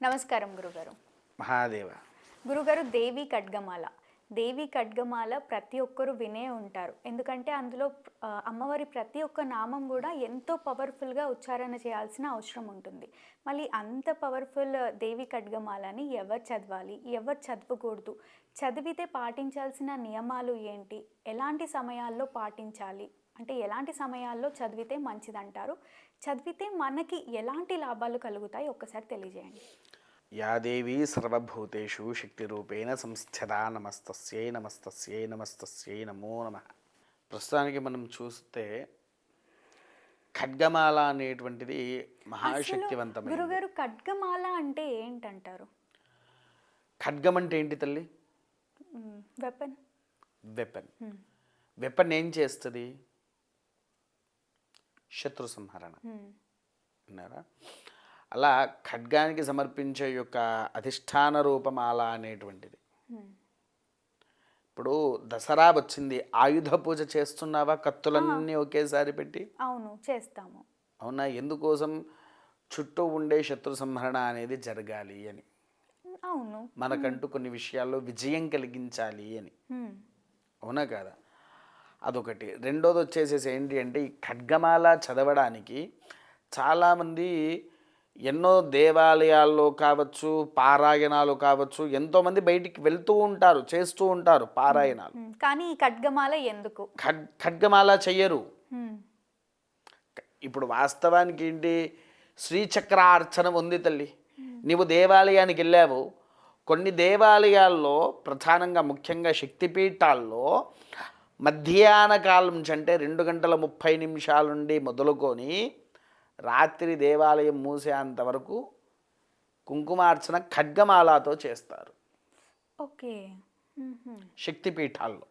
నమస్కారం గురుగారు. మహాదేవ. గురుగారు, దేవి ఖడ్గమాల ప్రతి ఒక్కరు వినే ఉంటారు. ఎందుకంటే అందులో అమ్మవారి ప్రతి ఒక్క నామం కూడా ఎంతో పవర్ఫుల్గా ఉచ్చారణ చేయాల్సిన అవసరం ఉంటుంది. మళ్ళీ అంత పవర్ఫుల్ దేవి ఖడ్గమాలని ఎవరు చదవాలి, ఎవరు చదవకూడదు, చదివితే పాటించాల్సిన నియమాలు ఏంటి, ఎలాంటి సమయాల్లో పాటించాలి, అంటే ఎలాంటి సమయాల్లో చదివితే మంచిదంటారు, చదివితే మనకి ఎలాంటి లాభాలు కలుగుతాయి ఒక్కసారి తెలియజేయండి. యా దేవీ సర్వభూతేషు శక్తిరూపేణ సంస్థితా నమస్తస్యై నమస్తస్యై నమస్తస్యై నమో నమః. ప్రస్తుతానికి మనం చూస్తే ఖడ్గమాల అనేటువంటిది మహాశక్తివంతమైన. గురుగారు, ఖడ్గమాల అంటే ఏంటంటారు? ఖడ్గం అంటే ఏంటి తల్లి? వెపన్. వెపన్. వెపన్ ఏం చేస్తుంది? శత్రు సంహరణ. విన్నారా? అలా ఖడ్గానికి సమర్పించే యొక్క అధిష్టాన రూపమాల అనేటువంటిది. ఇప్పుడు దసరా వచ్చింది, ఆయుధ పూజ చేస్తున్నావా? కత్తులన్నీ ఒకేసారి పెట్టి. అవును, చేస్తాము. అవునా? ఎందుకోసం? చుట్టూ ఉండే శత్రు సంహరణ అనేది జరగాలి అని. అవును, మనకంటూ కొన్ని విషయాల్లో విజయం కలిగించాలి అని. అవునా కాదా? అదొకటి. రెండోది వచ్చేసేసి ఏంటి అంటే, ఈ ఖడ్గమాల చదవడానికి చాలామంది ఎన్నో దేవాలయాల్లో కావచ్చు, పారాయణాలు కావచ్చు, ఎంతోమంది బయటికి వెళ్తూ ఉంటారు, చేస్తూ ఉంటారు పారాయణాలు. కానీ ఈ ఖడ్గమాల ఎందుకు? ఖడ్గమాల చెయ్యరు. ఇప్పుడు వాస్తవానికి ఏంటి, శ్రీచక్రార్చన ఉంది తల్లి. నీవు దేవాలయానికి వెళ్ళావు, కొన్ని దేవాలయాల్లో ప్రధానంగా ముఖ్యంగా శక్తిపీఠాల్లో మధ్యాహ్న కాలం నుంచి, అంటే 2:30 నుండి మొదలుకొని రాత్రి దేవాలయం మూసేంత వరకు కుంకుమార్చన ఖడ్గమాలతో చేస్తారు. ఓకే. శక్తిపీఠాల్లో.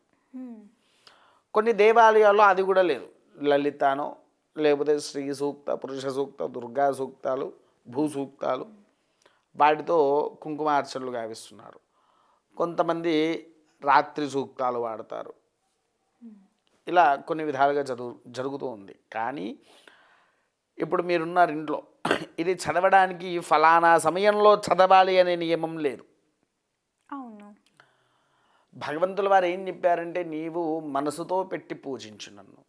కొన్ని దేవాలయాల్లో అది కూడా లేదు. లలితానో లేకపోతే శ్రీ సూక్త, పురుష సూక్త, దుర్గా సూక్తాలు, భూ సూక్తాలు, వాటితో కుంకుమార్చనలు గావిస్తున్నారు. కొంతమంది రాత్రి సూక్తాలు వాడతారు. ఇలా కొన్ని విధాలుగా జరుగుతూ ఉంది. కానీ ఇప్పుడు మీరున్నారు ఇంట్లో, ఇది చదవడానికి ఫలానా సమయంలో చదవాలి అనే నియమం లేదు. అవును. భగవంతుల వారు ఏం చెప్పారంటే, నీవు మనసుతో పెట్టి పూజించు నన్ను,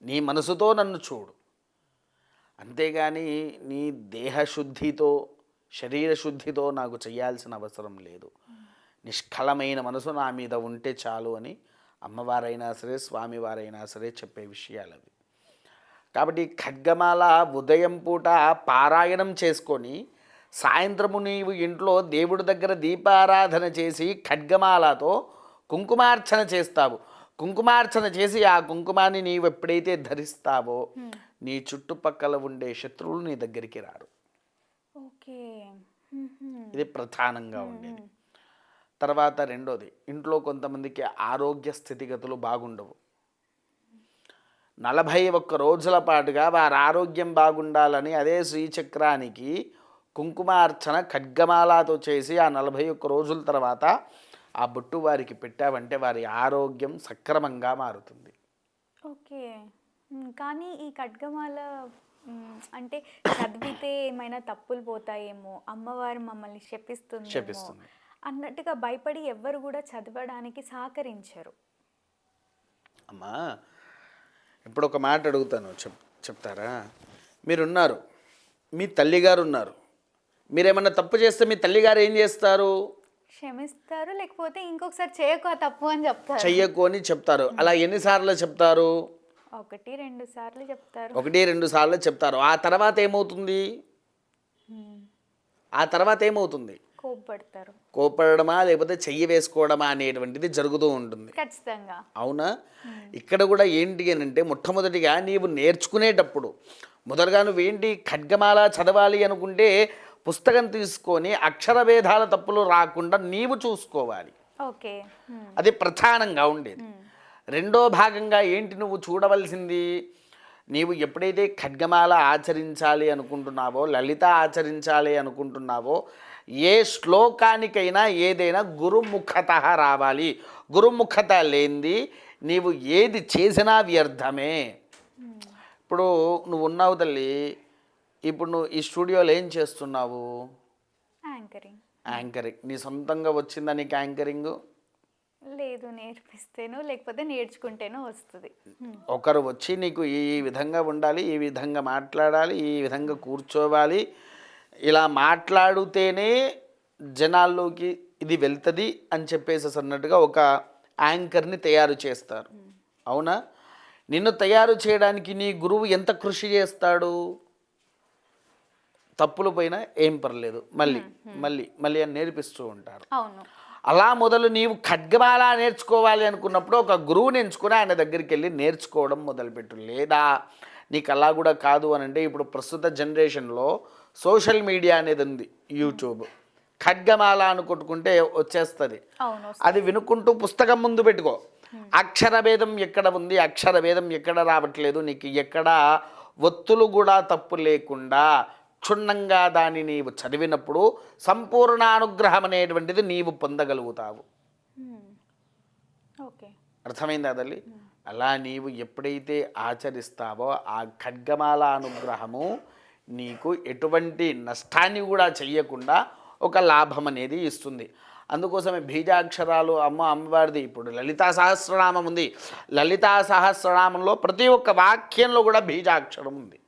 నీ మనసుతో నన్ను చూడు, అంతేగాని నీ దేహశుద్ధితో శరీర శుద్ధితో నాకు చేయాల్సిన అవసరం లేదు. నిష్కలమైన మనసు నా మీద ఉంటే చాలు అని అమ్మవారైనా సరే స్వామివారైనా సరే చెప్పే విషయాలు అవి. కాబట్టి ఖడ్గమాల ఉదయం పూట పారాయణం చేసుకొని సాయంత్రము నీవు ఇంట్లో దేవుడి దగ్గర దీపారాధన చేసి ఖడ్గమాలతో కుంకుమార్చన చేస్తావు. కుంకుమార్చన చేసి ఆ కుంకుమాన్ని నీవు ఎప్పుడైతే ధరిస్తావో నీ చుట్టుపక్కల ఉండే శత్రువులు నీ దగ్గరికి రారు. ఓకే. ఇది ప్రధానంగా ఉండేది. తర్వాత రెండోది, ఇంట్లో కొంతమందికి ఆరోగ్య స్థితిగతులు బాగుండవు. 41 రోజుల పాటుగా వారి ఆరోగ్యం బాగుండాలని అదే శ్రీచక్రానికి కుంకుమార్చన ఖడ్గమాలతో చేసి ఆ 41 రోజుల తర్వాత ఆ బొట్టు వారికి పెట్టావంటే వారి ఆరోగ్యం సక్రమంగా మారుతుంది. ఓకే. కానీ ఈ ఖడ్గమాల అంటే చదివితే ఏమైనా తప్పులు పోతాయేమో, అమ్మవారు మమ్మల్ని శపిస్తుంది అన్నట్టుగా భయపడి ఎవ్వరు కూడా చదవడానికి సహకరించరు. అమ్మా, ఇప్పుడు ఒక మాట అడుగుతాను, చెప్తారా? మీరున్నారు, మీ తల్లిగారు ఉన్నారు, మీరేమన్నా తప్పు చేస్తే మీ తల్లిగారు ఏం చేస్తారు? క్షమిస్తారు, లేకపోతే ఇంకొకసారి చేయకు ఆ తప్పు అని చెప్తారు. చెయ్యకు అని చెప్తారు. అలా ఎన్నిసార్లు చెప్తారు? 1-2 సార్లు చెప్తారు. 1-2 సార్లు చెప్తారు. ఆ తర్వాత ఏమవుతుంది? కోప్పడమా లేకపోతే చెయ్యి వేసుకోవడమా అనేటువంటిది జరుగుతూ ఉంటుంది. ఖచ్చితంగా. అవునా? ఇక్కడ కూడా ఏంటి అని అంటే, మొట్టమొదటిగా నీవు నేర్చుకునేటప్పుడు మొదలుగా నువ్వేంటి ఖడ్గమాల చదవాలి అనుకుంటే పుస్తకం తీసుకొని అక్షర భేదాల తప్పులు రాకుండా నీవు చూసుకోవాలి. ఓకే. అది ప్రధానంగా ఉండేది. రెండో భాగంగా ఏంటి నువ్వు చూడవలసింది, నీవు ఎప్పుడైతే ఖడ్గమాల ఆచరించాలి అనుకుంటున్నావో, లలిత ఆచరించాలి అనుకుంటున్నావో, ఏ శ్లోకానికైనా ఏదైనా గురుముఖత రావాలి. గురుముఖత లేనిది నీవు ఏది చేసినా వ్యర్థమే. ఇప్పుడు నువ్వు ఉన్నావు తల్లి, ఇప్పుడు నువ్వు ఈ స్టూడియోలో ఏం చేస్తున్నావు? యాంకరింగ్. యాంకరింగ్ నీ సొంతంగా వచ్చిందా నీకు యాంకరింగ్? లేదు, నేర్పిస్తేనో లేకపోతే నేర్చుకుంటేనో వస్తుంది. ఒకరు వచ్చి నీకు ఈ విధంగా ఉండాలి, ఈ విధంగా మాట్లాడాలి, ఈ విధంగా కూర్చోవాలి, ఇలా మాట్లాడితేనే జనాల్లోకి ఇది వెళ్తుంది అని చెప్పేసి అన్నట్టుగా ఒక యాంకర్ని తయారు చేస్తారు. అవునా? నిన్ను తయారు చేయడానికి నీ గురువు ఎంత కృషి చేస్తాడు? తప్పులు పోయినా ఏం పర్లేదు, మళ్ళీ మళ్ళీ మళ్ళీ అని నేర్పిస్తూ ఉంటారు. అవును. అలా మొదలు నీవు ఖడ్గమాల నేర్చుకోవాలి అనుకున్నప్పుడు ఒక గురువుని ఎంచుకొని ఆయన దగ్గరికి వెళ్ళి నేర్చుకోవడం మొదలుపెట్టు. లేదా నీకు అలా కూడా కాదు అని అంటే ఇప్పుడు ప్రస్తుత జనరేషన్లో సోషల్ మీడియా అనేది ఉంది, యూట్యూబ్. ఖడ్గమాల అని కొట్టుకుంటే వచ్చేస్తుంది. అవును. అది వినుకుంటూ పుస్తకం ముందు పెట్టుకో. అక్షరభేదం ఎక్కడ ఉంది, అక్షరభేదం ఎక్కడ రావట్లేదు, నీకు ఎక్కడ ఒత్తులు కూడా తప్పు లేకుండా క్షుణ్ణంగా దాన్ని నీవు చదివినప్పుడు సంపూర్ణ అనుగ్రహం అనేటువంటిది నీవు పొందగలుగుతావు. ఓకే, అర్థమైందా తల్లి? అలా నీవు ఎప్పుడైతే ఆచరిస్తావో ఆ ఖడ్గమాల అనుగ్రహము నీకు ఎటువంటి నష్టాన్ని కూడా చెయ్యకుండా ఒక లాభం అనేది ఇస్తుంది. అందుకోసమే బీజాక్షరాలు అమ్మవారిది. ఇప్పుడు లలితా సహస్రనామం ఉంది, లలితా సహస్రనామంలో ప్రతి ఒక్క వాక్యంలో కూడా బీజాక్షరం ఉంది.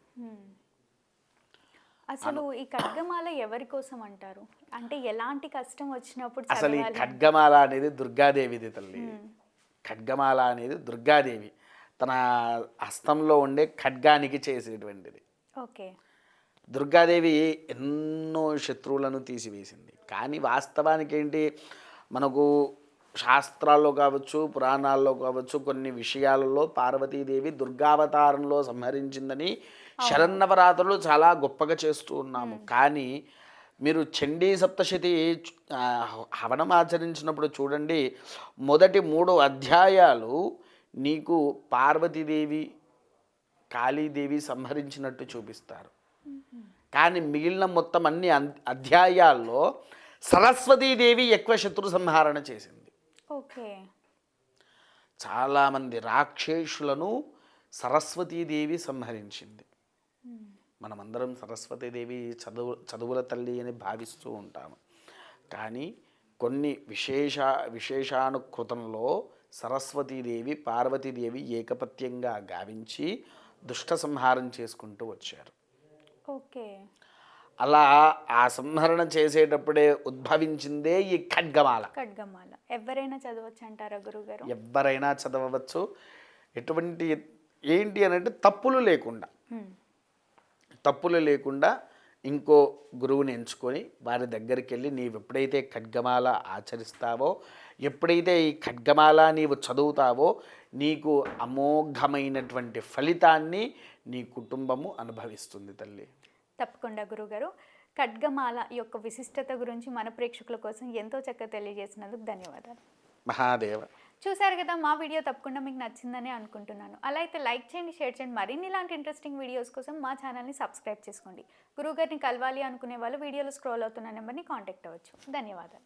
అసలు ఈ ఖడ్గమాల ఎవరి కోసం అంటారు? అంటే ఎలాంటి కష్టం వచ్చినప్పుడు అసలు ఈ చదవాలి? ఖడ్గమాల అనేది దుర్గాదేవిది తల్లి. ఖడ్గమాల అనేది దుర్గాదేవి తన హస్తంలో ఉండే ఖడ్గానికి చేసేటువంటిది. ఓకే. దుర్గాదేవి ఎన్నో శత్రువులను తీసివేసింది. కానీ వాస్తవానికి ఏంటి, మనకు శాస్త్రాల్లో కావచ్చు, పురాణాల్లో కావచ్చు, కొన్ని విషయాలలో పార్వతీదేవి దుర్గావతారంలో సంహరించిందని శరన్నవరాత్రులు చాలా గొప్పగా చేస్తూ ఉన్నాము. కానీ మీరు చండీ సప్తశతి హవనం ఆచరించినప్పుడు చూడండి, మొదటి 3 అధ్యాయాలు నీకు పార్వతీదేవి కాళీదేవి సంహరించినట్టు చూపిస్తారు. కానీ మిగిలిన మొత్తం అన్ని అధ్యాయాల్లో సరస్వతీదేవి ఎక్కువ శత్రు సంహారణ చేసింది. ఓకే. చాలామంది రాక్షసులను సరస్వతీదేవి సంహరించింది. మనమందరం సరస్వతీదేవి చదువుల తల్లి అని భావిస్తూ ఉంటాము. కానీ కొన్ని విశేషానుకృతంలో సరస్వతీదేవి పార్వతీదేవి ఏకపత్యంగా గావించి దుష్ట సంహారం చేసుకుంటూ వచ్చారు. ఓకే. అలా ఆ సంహరణ చేసేటప్పుడే ఉద్భవించిందే ఈ ఖడ్గమాల. ఖడ్గమాల ఎవరైనా చదవచ్చు అంటారా గురుగారు? ఎవరైనా చదవవచ్చు. ఎటువంటి ఏంటి అని అంటే తప్పులు లేకుండా ఇంకో గురువుని ఎంచుకొని వారి దగ్గరికి వెళ్ళి నీవు ఎప్పుడైతే ఖడ్గమాల ఆచరిస్తావో, ఎప్పుడైతే ఈ ఖడ్గమాల నీవు చదువుతావో, నీకు అమోఘమైనటువంటి ఫలితాన్ని నీ కుటుంబము అనుభవిస్తుంది తల్లి. తప్పకుండా గురుగారు. ఖడ్గమాల యొక్క విశిష్టత గురించి మన ప్రేక్షకుల కోసం ఎంతో చక్కగా తెలియజేసినందుకు ధన్యవాదాలు. మహాదేవ. చూశారు కదా, మా వీడియో తప్పకుండా మీకు నచ్చిందని అనుకుంటున్నాను. అలా అయితే లైక్ చేయండి, షేర్ చేయండి. మరిన్ని ఇలాంటి ఇంట్రెస్టింగ్ వీడియోస్ కోసం మా ఛానల్ని సబ్స్క్రైబ్ చేసుకోండి. గురువుగారిని కలవాలి అనుకునే వాళ్ళు వీడియోలో స్క్రోల్ అవుతున్న నెంబర్ని కాంటాక్ట్ అవ్వచ్చు. ధన్యవాదాలు.